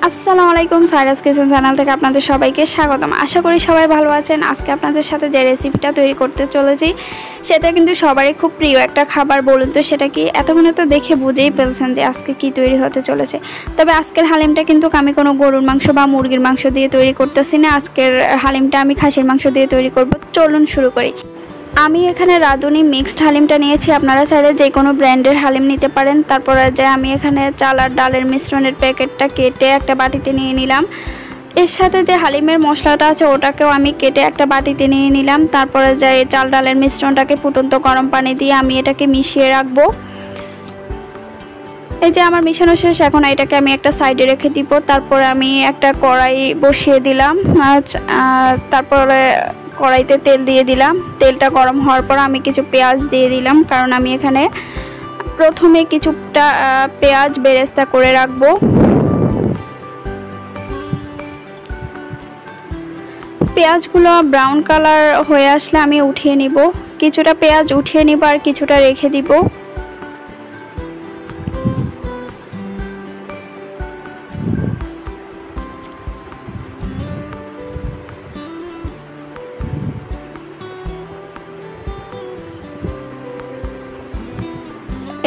আসসালামু আলাইকুম Cyrus kitchen channel থেকে আপনাদের সবাইকে স্বাগতম। আশা করি সবাই ভালো আছেন। আজকে আপনাদের সাথে যে রেসিপিটা তৈরি করতে চলেছি সেটা কিন্তু সবারই খুব প্রিয় একটা খাবার। বলুন তো সেটা কি? এতক্ষণে তো দেখে বুঝেই ফেলছেন যে আজকে কি তৈরি হতে চলেছে। তবে আজকের হালিমটা কিন্তু আমি কোনো গরুর মাংস বা মুরগির মাংস দিয়ে তৈরি করতেছি না। আজকের হালিমটা আমি খাসির মাংস দিয়ে তৈরি করব। চলুন শুরু করি। আমি এখানে রাঁধুনি মিক্সড হালিমটা নিয়েছি। আপনারা চাইলে যে কোনো ব্র্যান্ডের হালিম নিতে পারেন। তারপরে যে আমি এখানে চাল আর ডালের মিশ্রণের প্যাকেটটা কেটে একটা বাটিতে নিয়ে নিলাম। এর সাথে যে হালিমের মশলাটা আছে ওটাকেও আমি কেটে একটা বাটিতে নিয়ে নিলাম। তারপরে যে চাল ডালের মিশ্রণটাকে ফুটন্ত গরম পানি দিয়ে আমি এটাকে মিশিয়ে রাখবো। এই যে আমার মিশানো শেষ। এখন এটাকে আমি একটা সাইডে রেখে দিব। তারপরে আমি একটা কড়াই বসিয়ে দিলাম। তারপরে কড়াইতে তেল দিয়ে দিলাম। তেলটা গরম হওয়ার পর আমি কিছু পেঁয়াজ দিয়ে দিলাম, কারণ আমি এখানে প্রথমে কিছুটা পেঁয়াজ বেরেস্তা করে রাখবো। পেঁয়াজগুলো ব্রাউন কালার হয়ে আসলে আমি উঠিয়ে নিব। কিছুটা পেঁয়াজ উঠিয়ে নিব আর কিছুটা রেখে দিব।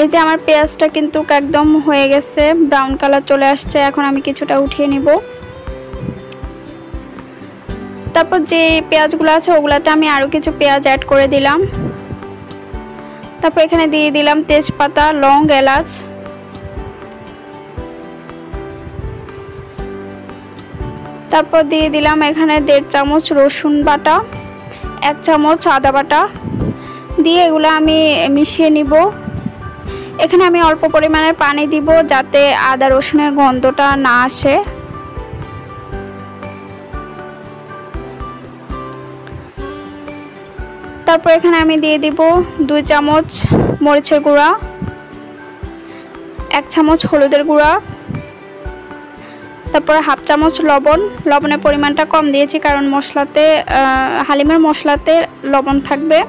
এই যে আমার পেঁয়াজটা কিন্তু একদম হয়ে গেছে, ব্রাউন কালার চলে আসছে। এখন আমি কিছুটা উঠিয়ে নিব। তারপর যে পেঁয়াজগুলো আছে ওগুলাতে আমি আরও কিছু পেঁয়াজ অ্যাড করে দিলাম। তারপর এখানে দিয়ে দিলাম তেজপাতা, লং, এলাচ। তারপর দিয়ে দিলাম এখানে 1.5 চামচ রসুন বাটা, 1 চামচ আদা বাটা দিয়ে এগুলো আমি মিশিয়ে নিব। এখানে আমি অল্প পরিমাণের পানি দিব যাতে আদা রসুনের গন্ধটা না আসে। তারপর এখানে আমি দিয়ে দিব 2 চামচ মরিচের গুঁড়া, 1 চামচ হলুদের গুঁড়া, তারপর 1/2 চামচ লবণ। লবণের পরিমাণটা কম দিয়েছি কারণ হালিমের মশলাতে লবণ থাকবে।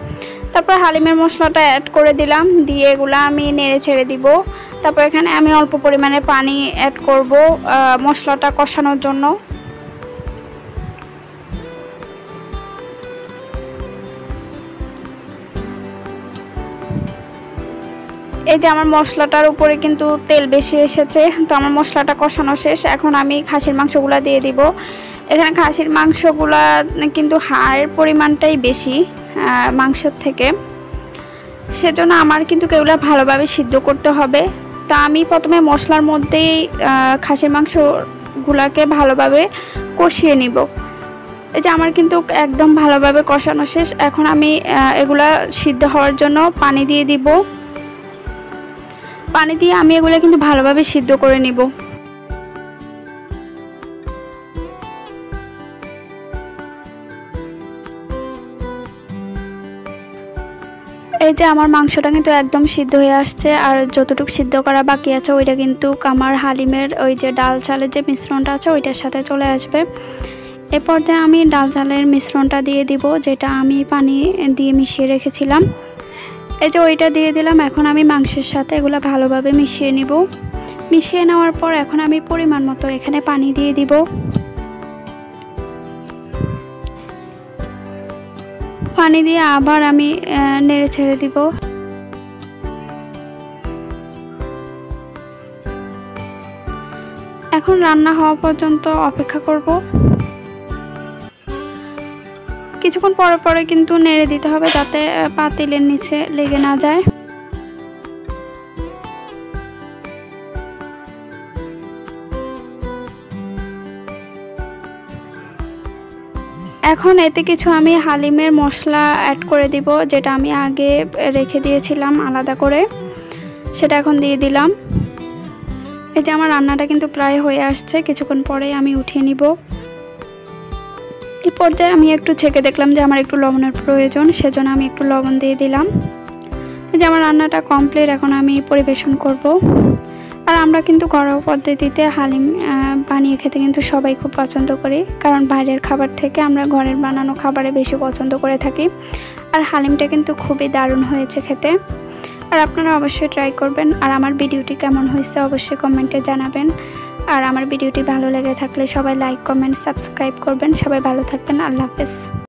তারপর হালিমের মশলাটা অ্যাড করে দিলাম, দিয়ে এগুলো আমি নেড়ে ছেড়ে দিব। তারপর এখানে আমি অল্প পরিমাণে পানি অ্যাড করব মশলাটা কষানোর জন্য। এই যে আমার মশলাটার উপরে কিন্তু তেল বেশি এসেছে, তো আমার মশলাটা কষানো শেষ। এখন আমি খাসির মাংসগুলো দিয়ে দিব। এখানে খাসির মাংসগুলা কিন্তু হাড়ের পরিমাণটাই বেশি মাংসর থেকে, সেজন্য আমার কিন্তু এগুলো ভালোভাবে সিদ্ধ করতে হবে। তা আমি প্রথমে মশলার মধ্যেই খাসির মাংসগুলাকে ভালোভাবে কষিয়ে নিব। এই যে আমার কিন্তু একদম ভালোভাবে কষানো শেষ। এখন আমি এগুলা সিদ্ধ হওয়ার জন্য পানি দিয়ে দিব। পানি দিয়ে আমি এগুলো কিন্তু ভালোভাবে সিদ্ধ করে নিব। এই যে আমার মাংসটা কিন্তু একদম সিদ্ধ হয়ে আসছে, আর যতটুকু সিদ্ধ করা বাকি আছে ওইটা কিন্তু আমার হালিমের ওই যে ডাল চালের যে মিশ্রণটা আছে ওইটার সাথে চলে আসবে। এ পর্যায়ে আমি ডাল চালের মিশ্রণটা দিয়ে দিব, যেটা আমি পানি দিয়ে মিশিয়ে রেখেছিলাম। এই যে ওইটা দিয়ে দিলাম। এখন আমি মাংসের সাথে এগুলো ভালোভাবে মিশিয়ে নিব। মিশিয়ে নেওয়ার পর এখন আমি পরিমাণ মতো এখানে পানি দিয়ে দিব। পানি দিয়ে আবার আমি নেড়ে ছেড়ে দিব। এখন রান্না হওয়া পর্যন্ত অপেক্ষা করব। কিছুক্ষণ পরে পরে কিন্তু নেড়ে দিতে হবে যাতে পাতিলের নিচে লেগে না যায়। এখন এতে কিছু আমি হালিমের মশলা অ্যাড করে দিব, যেটা আমি আগে রেখে দিয়েছিলাম আলাদা করে, সেটা এখন দিয়ে দিলাম। এই যে আমার রান্নাটা কিন্তু প্রায় হয়ে আসছে, কিছুক্ষণ পরে আমি উঠিয়ে নিব। এই পর্যায়ে আমি একটু ছেঁকে দেখলাম যে আমার একটু লবণের প্রয়োজন, সেজন্য আমি একটু লবণ দিয়ে দিলাম। এই যে আমার রান্নাটা কমপ্লিট, এখন আমি পরিবেশন করব। আর আমরা কিন্তু ঘরোয়া পদ্ধতিতে হালিম বানিয়ে খেতে কিন্তু সবাই খুব পছন্দ করি, কারণ বাইরের খাবার থেকে আমরা ঘরের বানানো খাবারে বেশি পছন্দ করে থাকি। আর হালিমটা কিন্তু খুবই দারুণ হয়েছে খেতে। আর আপনারা অবশ্যই ট্রাই করবেন। আর আমার ভিডিওটি কেমন হয়েছে অবশ্যই কমেন্টে জানাবেন। আর আমার ভিডিওটি ভালো লেগে থাকলে সবাই লাইক কমেন্ট সাবস্ক্রাইব করবেন। সবাই ভালো থাকবেন। আল্লাহ হাফেজ।